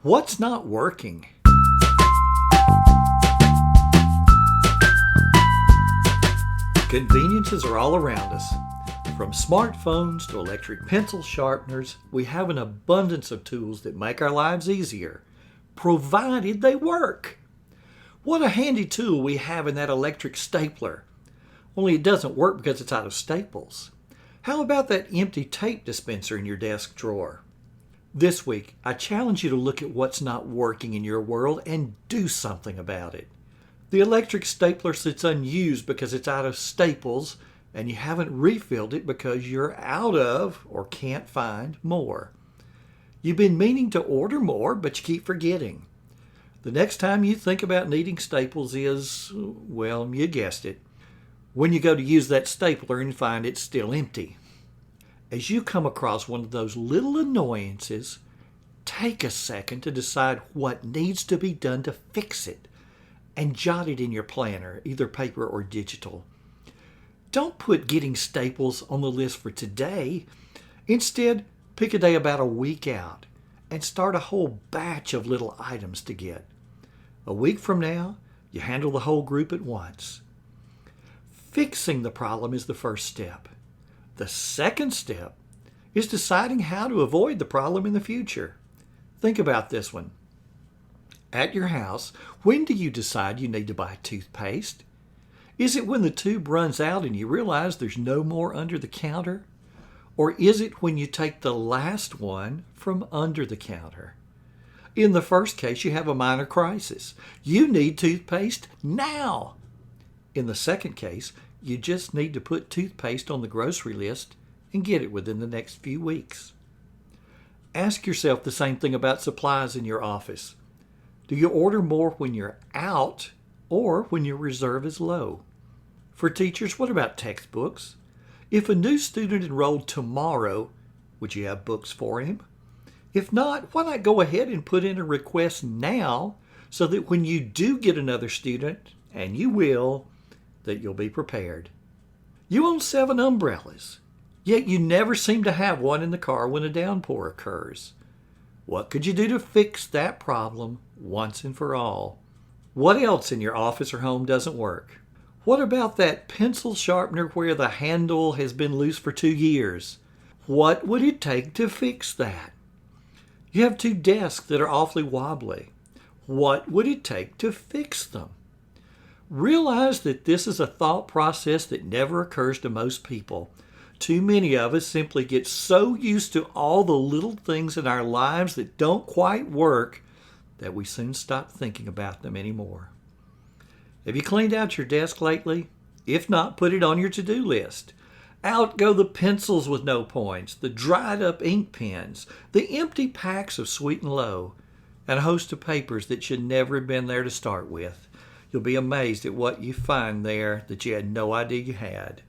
What's not working? Conveniences are all around us. From smartphones to electric pencil sharpeners, we have an abundance of tools that make our lives easier, provided they work. What a handy tool we have in that electric stapler. Only it doesn't work because it's out of staples. How about that empty tape dispenser in your desk drawer? This week, I challenge you to look at what's not working in your world and do something about it. The electric stapler sits unused because it's out of staples and you haven't refilled it because you're out of or can't find more. You've been meaning to order more, but you keep forgetting. The next time you think about needing staples is, well, you guessed it, when you go to use that stapler and find it's still empty. As you come across one of those little annoyances, take a second to decide what needs to be done to fix it and jot it in your planner, either paper or digital. Don't put getting staples on the list for today. Instead, pick a day about a week out and start a whole batch of little items to get. A week from now, you handle the whole group at once. Fixing the problem is the first step. The second step is deciding how to avoid the problem in the future. Think about this one. At your house, when do you decide you need to buy toothpaste? Is it when the tube runs out and you realize there's no more under the counter? Or is it when you take the last one from under the counter? In the first case, you have a minor crisis. You need toothpaste now. In the second case, you just need to put toothpaste on the grocery list and get it within the next few weeks. Ask yourself the same thing about supplies in your office. Do you order more when you're out or when your reserve is low? For teachers, what about textbooks? If a new student enrolled tomorrow, would you have books for him? If not, why not go ahead and put in a request now so that when you do get another student, and you will, that you'll be prepared. You own 7 umbrellas, yet you never seem to have one in the car when a downpour occurs. What could you do to fix that problem once and for all? What else in your office or home doesn't work? What about that pencil sharpener where the handle has been loose for 2 years? What would it take to fix that? You have 2 desks that are awfully wobbly. What would it take to fix them? Realize that this is a thought process that never occurs to most people. Too many of us simply get so used to all the little things in our lives that don't quite work that we soon stop thinking about them anymore. Have you cleaned out your desk lately? If not, put it on your to-do list. Out go the pencils with no points, the dried up ink pens, the empty packs of Sweet and Low, and a host of papers that should never have been there to start with. You'll be amazed at what you find there that you had no idea you had.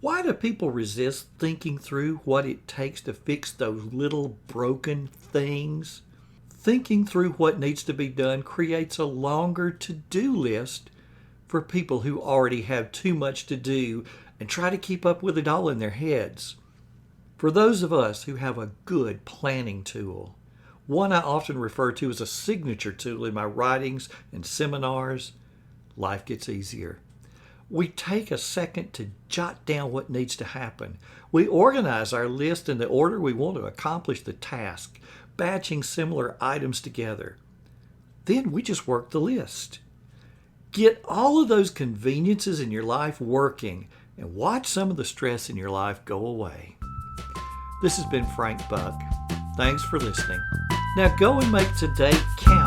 Why do people resist thinking through what it takes to fix those little broken things? Thinking through what needs to be done creates a longer to-do list for people who already have too much to do and try to keep up with it all in their heads. For those of us who have a good planning tool, one I often refer to as a signature tool in my writings and seminars, life gets easier. We take a second to jot down what needs to happen. We organize our list in the order we want to accomplish the task, batching similar items together. Then we just work the list. Get all of those conveniences in your life working and watch some of the stress in your life go away. This has been Frank Buck. Thanks for listening. Now go and make today count.